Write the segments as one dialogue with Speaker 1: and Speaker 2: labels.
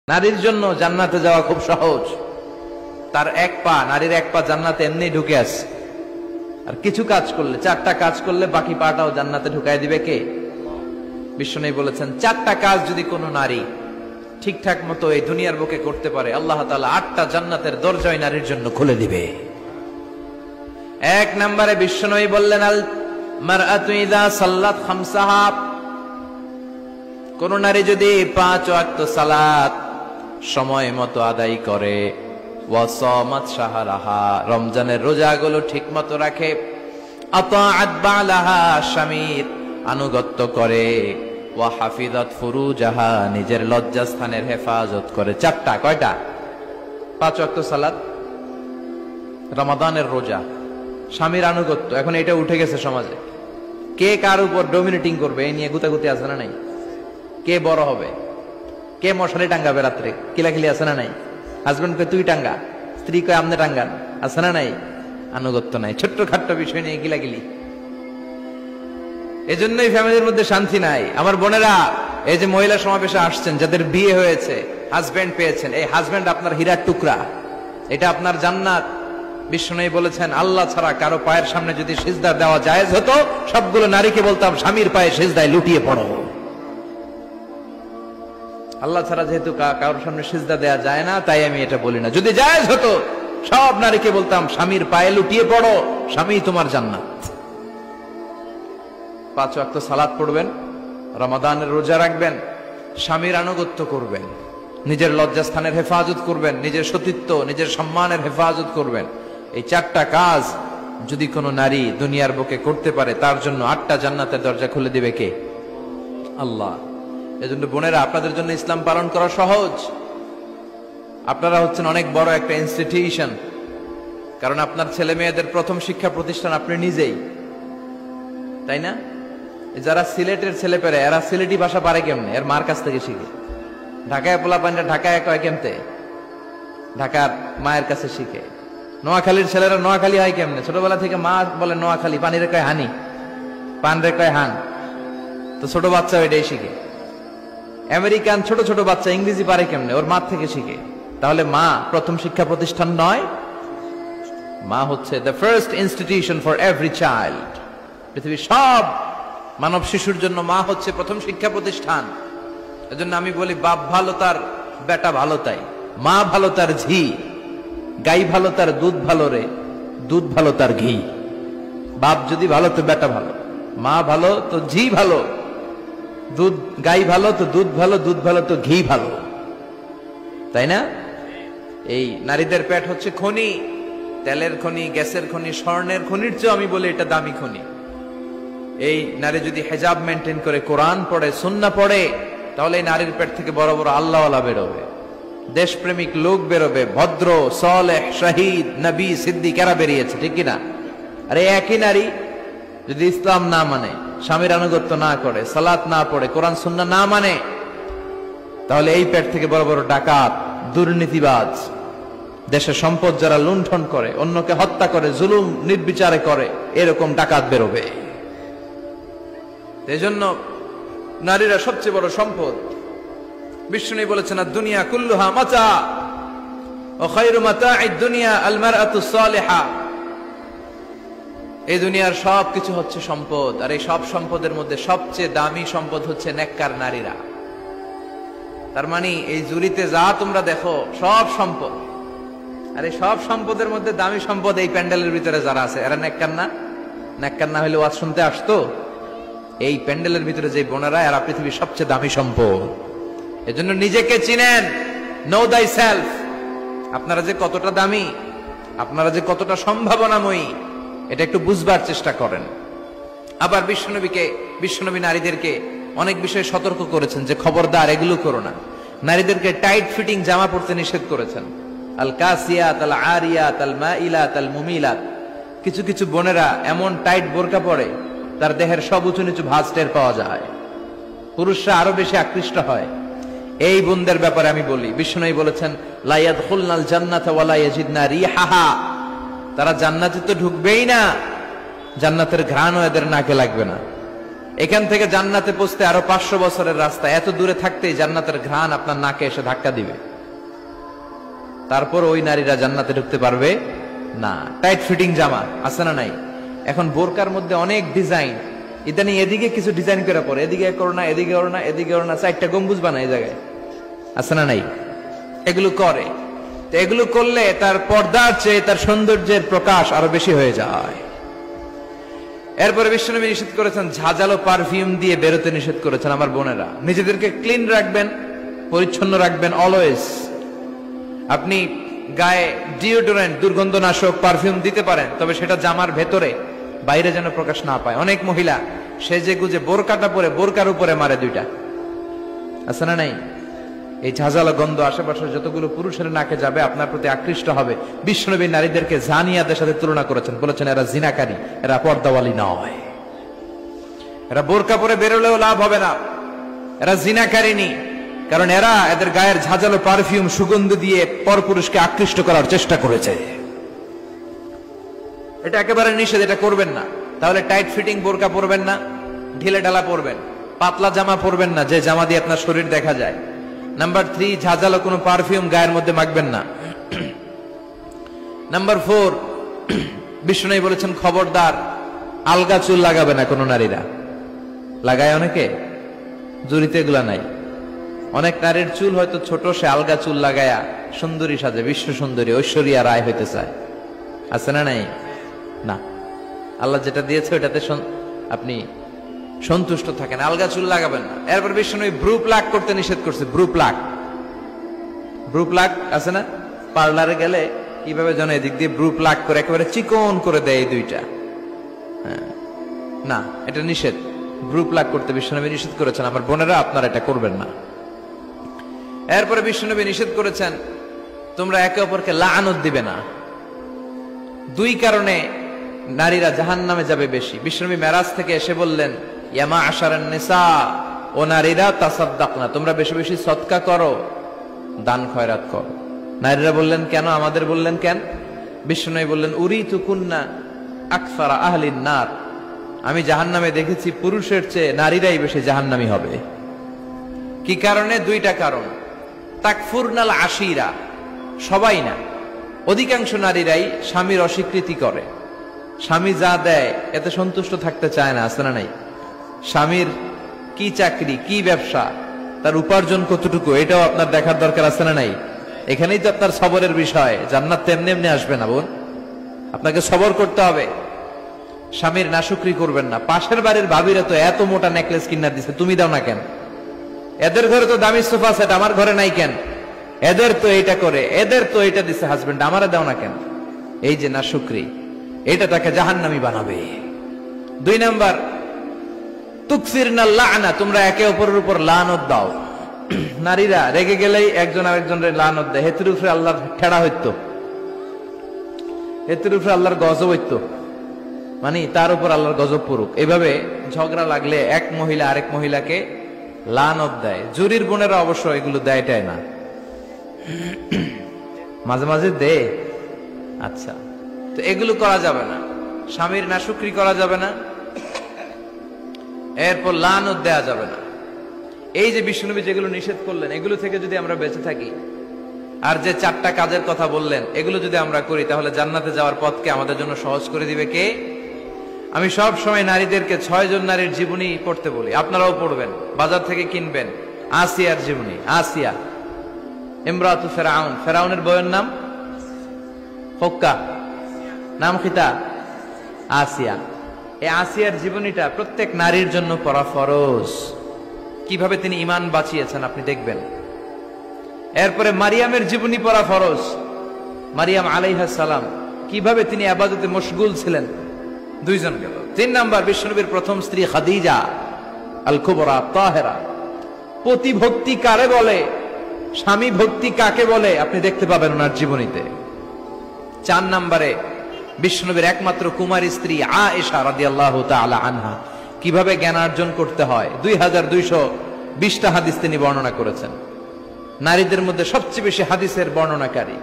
Speaker 1: নারীর জন্য জান্নাতে যাওয়া খুব সহজ। তার এক পা, নারীর এক পা জান্নাতে এমনি ঢুকে আছে। আর কিছু কাজ করলে, 4টা কাজ করলে বাকি পাটাও জান্নাতে ঢুকাই দিবে কে? বিশ্বনবী বলেছেন 4টা কাজ যদি কোনো নারী ঠিকঠাক মতো এই দুনিয়ার বুকে করতে পারে, আল্লাহ তাআলা 8টা জান্নাতের দরজাই নারীর জন্য খুলে দিবে। 1 নম্বরে বিশ্বনবী বললেন, আল মারআতু ইযা সাল্লাত খামসাহা, কোন নারী যদি 5 ওয়াক্ত সালাত সময় মতো আদায় করে, ওয়া সামাত শাহরাহা, রমজানের রোজাগুলো ঠিক মতো রাখে, আতাআত বালাহা, স্বামীর আনুগত্য করে, ওয়া হাফিজাত ফুরুজাহা, নিজের লজ্জাস্থানের হেফাজত করে। 4টা, কয়টা? 5 ওয়াক্ত সালাত, রমাদানের রোজা, স্বামীর আনুগত্য। এখন এটা উঠে গেছে সমাজে। কে কার উপর ডমিনেটিং করবে এই নিয়ে গুতাগুতি আছে না নাই? কে বড় হবে, কে মশারি টাঙ্গাবে রাত্রে, কিলাকিলি আছে না নাই? হাজবেন্ড কে তুই টাঙ্গা, স্ত্রী কে আমনে টাঙ্গান, আছে না নাই? আনুগত্য নাই, ছোট্ট খাট্ট বিষয় নিয়ে কিলাকিলি। এজন্যই ফ্যামিলির মধ্যে শান্তি নাই। আমার বোনেরা, এই যে মহিলা সমাবেশে আসছেন, যাদের বিয়ে হয়েছে, হাজবেন্ড পেয়েছেন, এই হাজবেন্ড আপনার হীরার টুকরা, এটা আপনার জান্নাত। বিশ্বনবী বলেছেন, আল্লাহ ছাড়া কারো পায়ের সামনে যদি সিজদা দেওয়া জায়েজ হতো, সবগুলো নারীকে বলতাম স্বামীর পায়ে সিজদায় লুটিয়ে পড়ো। আল্লাহ ছাড়া যেহেতু কারোর সামনে সিজদা দেয়া যায় না, তাই আমি এটা বলি না। যদি জায়েজ হতো, সব নারীকে বলতাম স্বামীর পায়ে লুটিয়ে পড়ো, স্বামী তোমার জান্নাত। 5 ওয়াক্ত সালাত পড়বেন, রমাদানের রোজা রাখবেন, স্বামীর আনুগত্য করবেন, নিজের লজ্জাস্থানের হেফাজত করবেন, নিজের সতীত্ব, নিজের সম্মানের হেফাজত করবেন। এই 4টা কাজ যদি কোনো নারী দুনিয়ার বুকে করতে পারে, তার জন্য 8টা জান্নাতের দরজা খুলে দিবে কে? আল্লাহ। এজন্য বোনেরা, আপনাদের জন্য ইসলাম পালন করা সহজ। আপনারা হচ্ছেন অনেক বড় একটা ইনস্টিটিউশন, কারণ আপনার ছেলে মেয়েদের প্রথম শিক্ষা প্রতিষ্ঠান আপনি নিজেই, তাই না? যারা সিলেটের ছেলে পেরে, এরা সিলেটি ভাষা পারে কেমনে? এর মার কাছ থেকে শিখে। ঢাকায় পোলা পানিটা ঢাকায় কয় কেমতে? ঢাকার মায়ের কাছে শিখে। নোয়াখালীর ছেলেরা নোয়াখালী হয় কেমনে? ছোটবেলা থেকে মা বলে নোয়াখালী, পানি রে কয় হানি, পান রে কয় হান। তো ছোট বাচ্চা এটাই শিখে। আমেরিকান ছোট ছোট বাচ্চা ইংরেজি পারে কেমনে? ওর মা থেকে শিখে। তাহলে মা প্রথম শিক্ষা প্রতিষ্ঠান নয়? মা হচ্ছে the first institution for every child. পৃথিবীর সব মানব শিশুর জন্য মা হচ্ছে প্রথম শিক্ষা প্রতিষ্ঠান। এজন্য আমি বলি, বাপ ভালো তার বেটা ভালো তাই, মা ভালো তার ঝি, গাই ভালো তার দুধ ভালো রে, দুধ ভালো তার ঘি। বাপ যদি ভালো তো বেটা ভালো, মা ভালো তো ঝি ভালো, দুধ গাই ভালো তো দুধ ভালো, দুধ ভালো তো ঘি ভালো, তাই না? এই নারীদের পেট হচ্ছে খনি, তেলের খনি, গ্যাসের খনি, স্বর্ণের খনির চেয়ে আমি বলি এটা দামি খনি। এই নারী যদি হিজাব মেনটেন করে, কোরআন পড়ে, সুন্নাহ পড়ে, তাহলে এই নারীর পেট থেকে বড় বড় আল্লাহওয়ালা বেরোবে, দেশপ্রেমিক লোক বেরোবে, ভদ্র, সালেহ, শহীদ, নবী, সিদ্দিক এরা বেরিয়েছে, ঠিক কিনা? আর এই একই নারী যদি ইসলাম না মানে, স্বামীর আনুগত্য না করে, সালাত না পড়ে, কোরআন সুন্নাহ না মানে, তাহলে এই পেট থেকে বড় বড় ডাকাত, দুর্নীতিবাজ, দেশের সম্পদ যারা লুণ্ঠন করে, অন্যকে হত্যা করে, জুলুম নির্বিচারে করে, এরকম ডাকাত বেরোবে। এজন্য নারীরা সবচেয়ে বড় সম্পদ। বিশ্বনবী বলেছেন, দুনিয়া কুল্লুহা মাতা ওয়া খায়রু মাতা'আদ দুনিয়া আল মারআতুস সালিহা। এই দুনিয়ার সবকিছু হচ্ছে সম্পদ, আর এই সব সম্পদের মধ্যে সবচেয়ে দামি সম্পদ হচ্ছে নেককার নারীরা। তার মানে এই জুরিতে যা তোমরা দেখো সব সম্পদ, আর এই সব সম্পদের মধ্যে দামি সম্পদ এই প্যান্ডেলের ভিতরে যারা আছে, এরা নেককার না? নেককার না হলে ওয়াজ শুনতে আসতো? এই প্যান্ডেলের ভিতরে যে বোনেরা, এরা পৃথিবীর সবচেয়ে দামি সম্পদ। এজন্য নিজেকে চিনেন, নো দাই সেলফ। আপনারা যে কতটা দামি, আপনারা যে কতটা সম্ভাবনাময়ী, এটা একটু বুঝবার চেষ্টা করেন। আবার বিশ্বনবী নারীদেরকে অনেক বিষয়ে সতর্ক করেছেন যে খবরদার এগুলো করো না। নারীদেরকে টাইট ফিটিং জামা পরতে নিষেধ করেছেন। আল কাসিয়াত আল আরিয়াত আল মাইলাত আল মুমিলাত। কিছু কিছু বোনেরা এমন টাইট বোরকা পরে, তার দেহের সব উঁচু নিচু ভাঁজ টের পাওয়া যায়, পুরুষরা আরো বেশি আকৃষ্ট হয়। এই বোনদের ব্যাপারে আমি বলি, বিশ্বনবী বলেছেন, লা ইয়াদখুলনাল জান্নাতা ওয়া লা ইয়াজিদনা রিহাহা। তারা জান্নাতে তো ঢুকবেই না, জান্নাতের ঘ্রাণও এদের নাকে লাগবে না। এখান থেকে জান্নাতে পৌঁছতে আরো 500 বছরের রাস্তা, এত দূরে থাকতেই জান্নাতের ঘ্রাণ আপনার নাকে এসে ধাক্কা দিবে, তারপর ওই নারীরা জান্নাতে ঢুকতে পারবে না। টাইট ফিটিং জামা আছে না নাই? এখন বোরকার মধ্যে অনেক ডিজাইন, ইদানিং এদিকে কিছু ডিজাইন করে পরে, এদিকে করো না, এদিকে করো না, এদিকে করো না, 4টা গম্বুজ বানায় এই জায়গায়, আছে না নাই? এগুলো করে, তো এগুলো করলে তার পর্দার চেয়ে তার সৌন্দর্যের প্রকাশ আরো বেশি হয়ে যায়। এরপরে বিশ্বনবী নিষেধ করেছেন ঝাঁঝালো পারফিউম দিয়ে বেরোতে নিষেধ করেছেন। আমার বোনেরা, নিজেদেরকে ক্লিন রাখবেন, পরিচ্ছন্ন রাখবেন অলওয়েজ। আপনি গায়ে ডিওডোরেন্ট, দুর্গন্ধনাশক পারফিউম দিতে পারেন, তবে সেটা জামার ভেতরে, বাইরে যেন প্রকাশ না পায়। অনেক মহিলা সেজে গুজে বোরকাটা পরে বোরকার উপরে মারে 2টা, আছে না নাই? এই ঝাঁঝালো গন্ধ আশেপাশে যতগুলো পুরুষের নাকে যাবে আপনার প্রতি আকৃষ্ট হবে। বিশ্বনবী নারীদেরকে জানিয়াদের সাথে তুলনা করেছেন, বলেছেন এরা জিনাকারী, এরা পর্দাওয়ালী নয়, এরা বোরকা পরে বেরোলেও লাভ হবে না, এরা জিনাকারিনী, কারণ এরা এদের গায়ের ঝাঁঝালো পারফিউম সুগন্ধ দিয়ে পরপুরুষকে আকৃষ্ট করার চেষ্টা করেছে। এটা একেবারে নিষেধ, এটা করবেন না। তাহলে টাইট ফিটিং বোরকা পরবেন না, ঢিলে ঢালা পরবেন, পাতলা জামা পরবেন না যে জামা দিয়ে আপনার শরীর দেখা যায়। নাম্বার 3, ঝাঁঝালো কোনো পারফিউম গায়ের মধ্যে মাখবেন না। নাম্বার 4, বিষ্ণু বলেছেন খবরদার আলগা চুল লাগাবে না কোনো নারীরা। লাগায় অনেকে, জুড়িতে এগুলা নাই। অনেক নারীর চুল হয়তো ছোট, সে আলগা চুল লাগায়া সুন্দরী সাজে, বিশ্ব সুন্দরী ঐশ্বরিয়া রায় হইতে চায়, আছে না নাই? না, আল্লাহ যেটা দিয়েছে ওটাতে আপনি সন্তুষ্ট থাকেন, আলগা চুল লাগাবেন না। এরপর বিষ্ণু ব্রু প্লাক করতে নিষেধ করছে। ব্রু প্লাক আছে না? পার্লারে গেলে কিভাবে যেন এদিক দিয়ে ব্রু প্লাক করে একেবারে চিকন করে দেয় এই 2টা। হ্যাঁ, না, এটা নিষেধ। ব্রু প্লাক করতে বিশ্বনবী নিষেধ করেছেন। আমার বোনেরা, আপনারা এটা করবেন না। এরপরে বিশ্বনবী নিষেধ করেছেন তোমরা একে অপরকে লাআনত দিবে না। 2 কারণে নারীরা জাহান্নামে যাবে বেশি। বিশ্বনবী মেরাজ থেকে এসে বললেন, ইয়া মা'আশারান নিসা, ও নারীরা, তাসাদ্দাকনা, তোমরা বেশি বেশি সদকা করো, দান খয়রাত করো। নারীরা বললেন কেন? আমাদের বললেন কেন? বিশ্বনবী বললেন, উরিতু কুন্না আকসারা আহলিন নার, আমি জাহান্নামে দেখেছি পুরুষের চেয়ে নারীরাই বেশি জাহান্নামী হবে। কি কারণে? 2টা কারণ। তাকফুরনাল আশিরা, সবাই না, অধিকাংশ নারীরাই স্বামীর অস্বীকৃতি করে। স্বামী যা দেয় এতে সন্তুষ্ট থাকতে চায় না, আছে না নাই? স্বামীর কি চাকরি, কি ব্যবসা, তার উপার্জন কতটুকু, এটাও আপনার দেখার দরকার, আছে না নাই? এখানেই তো আপনার সবরের বিষয়। জান্নাত তেমনি এমনি আসবে না বোন, আপনাকে সবর করতে হবে। স্বামীর নাশুকরি করবেন না। পাশের বাড়ির ভাবিরা তো এত মোটা নেকলেস কিনা দিছে, তুমি দাও না কেন? এদের ঘরে তো দামি সোফা সেট, আমার ঘরে নাই কেন? এদের তো এটা করে, এদের তো এটা দিছে হাজবেন্ড, আমারে দাও না কেন? এই যে নাশুকরি, এটা তাকে জাহান্নামী বানাবে। 2 নাম্বার, তুকসিরনাল লা'না, তোমরা একে অপরের উপর লানত দাও। নারীরা রেগে গেলেই একজন আরেকজনের লানত দেয়। হেতুর উপরে আল্লাহর ঠেড়া হইতো, হেতুর উপরে আল্লাহর গজব হইতো, মানে তার উপর আল্লাহর গজব পড়ুক। এভাবে ঝগড়া লাগলে এক মহিলা আরেক মহিলাকে লানত দেয়। জুরির বোনেরা অবশ্য এগুলো দেয়টাই না, মাঝে মাঝে দে। আচ্ছা, তো এগুলো করা যাবে না। স্বামীর নাশুকরি করা যাবে না, এরপর লানত দেয়া যাবে না। এই যে বিষ্ণুনবী যেগুলো নিষেধ করলেন, এগুলো থেকে যদি আমরা বেঁচে থাকি, আর যে 4টা কাজের কথা বললেন, এগুলো যদি আমরা করি, তাহলে জান্নাতে যাওয়ার পথকে আমাদের জন্য সহজ করে দিবে কে? আমি সব সময় নারীদেরকে 6 জন নারীর জীবনী পড়তে বলি, আপনারাও পড়বেন, বাজার থেকে কিনবেন। আসিয়ার জীবনী, আসিয়া ইমরাতু ফেরাউন, ফেরাউনের বউয়ের নাম হক্কা, নাম খিতা আসিয়া। এই আসিয়ার জীবনীটা প্রত্যেক নারীর জন্য পড়া ফরজ। কিভাবে তিনি ঈমান বাঁচিয়েছেন আপনি দেখবেন। এরপরে মারিয়ামের জীবনী পড়া ফরজ। মারিয়াম আলাইহিস সালাম, কিভাবে তিনি ইবাদতে মশগুল ছিলেন। 2 জন গেল। 3 নাম্বার, বিশ্বনবীর প্রথম স্ত্রী খাদিজা আল কুবরা তাহেরা। পতি ভক্তি কারে বলে, স্বামী ভক্তি কাকে বলে, আপনি দেখতে পাবেন ওনার জীবনীতে। 4 নম্বরে, বিশ্বনবীর একমাত্র কুমারী স্ত্রী আয়েশা রাদিয়াল্লাহু তাআলা আনহা, কিভাবে জ্ঞান অর্জন করতে হয় 2220টা হাদিস তিনি বর্ণনা করেছেন। নারীদের মধ্যে সবচেয়ে বেশি হাদিসের বর্ণনাকারী।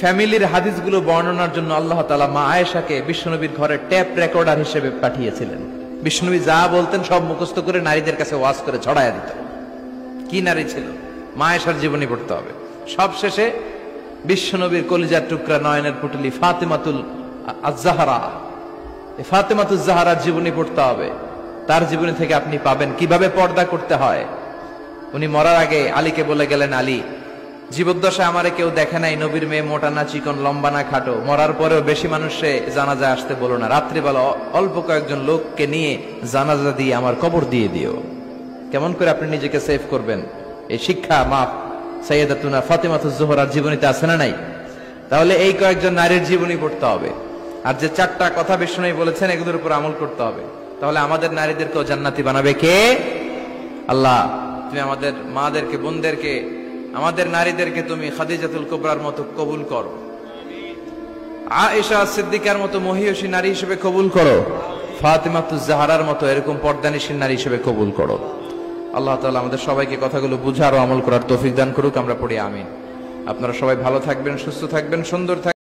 Speaker 1: ফ্যামিলির হাদিসগুলো বর্ণনার জন্য আল্লাহ তাআলা মা আয়েশাকে বিশ্বনবীর ঘরে ট্যাপ রেকর্ডার হিসেবে পাঠিয়েছিলেন। বিষ্ণুবী যা বলতেন সব মুখস্থ করে নারীদের কাছে ওয়াজ করে ছড়াইয়া দিত। কি নারী ছিল? মা আয়েশার জীবনী পড়তে হবে। সব শেষে বিশ্বনবীর কলিজার টুকরা নয়নের পুটলি ফাতেমাতুল আজ-জাহরা, ফাতেমাতুজ জাহরার জীবনী পড়তে হবে। তার জীবনী থেকে আপনি পাবেন কিভাবে পর্দা করতে হয়। উনি মরার আগে আলীকে বলে গেলেন, আলী, জীবদ্দশায় আমারে কেউ দেখে নাই, নবীর মেয়ে মোটা না চিকন, লম্বা না খাটো। মরার পরেও বেশি মানুষে জানাজা আসতে বলো না, রাত্রিবেলা অল্প কয়েকজন লোককে নিয়ে জানাজা দিয়ে আমার কবর দিয়ে দিও। কেমন করে আপনি নিজেকে সেভ করবেন, এই শিক্ষা মাপ সাইয়্যিদাতুনা ফাতেমাতুজ জোহরার জীবনীতে আছে না নাই? তাহলে এই কয়েকজন নারীর জীবনী পড়তে হবে। আর যে চারটা কথা বিষ্ণু বলেছেন এগুলোর উপর আমল করতে হবে। তাহলে আমাদের নারীদেরকেও জান্নাতি বানাবে কে? আল্লাহ। তুমি আমাদের মাদেরকে, বোনদেরকে, আমাদের নারীদেরকে তুমি খাদিজাতুল কুবরার মতো কবুল করো, আয়েশা সিদ্দিকার মতো মহিয়সী নারী হিসেবে কবুল করো, ফাতেমাতুজ জাহরার মতো এরকম পর্দানিশীল নারী হিসেবে কবুল করো। আল্লাহ তাআলা আমাদের সবাইকে কথাগুলো বুঝার ও আমল করার তৌফিক দান করুক। আমরা পড়ি আমিন। আপনারা সবাই ভালো থাকবেন, সুস্থ থাকবেন, সুন্দর থাকবেন।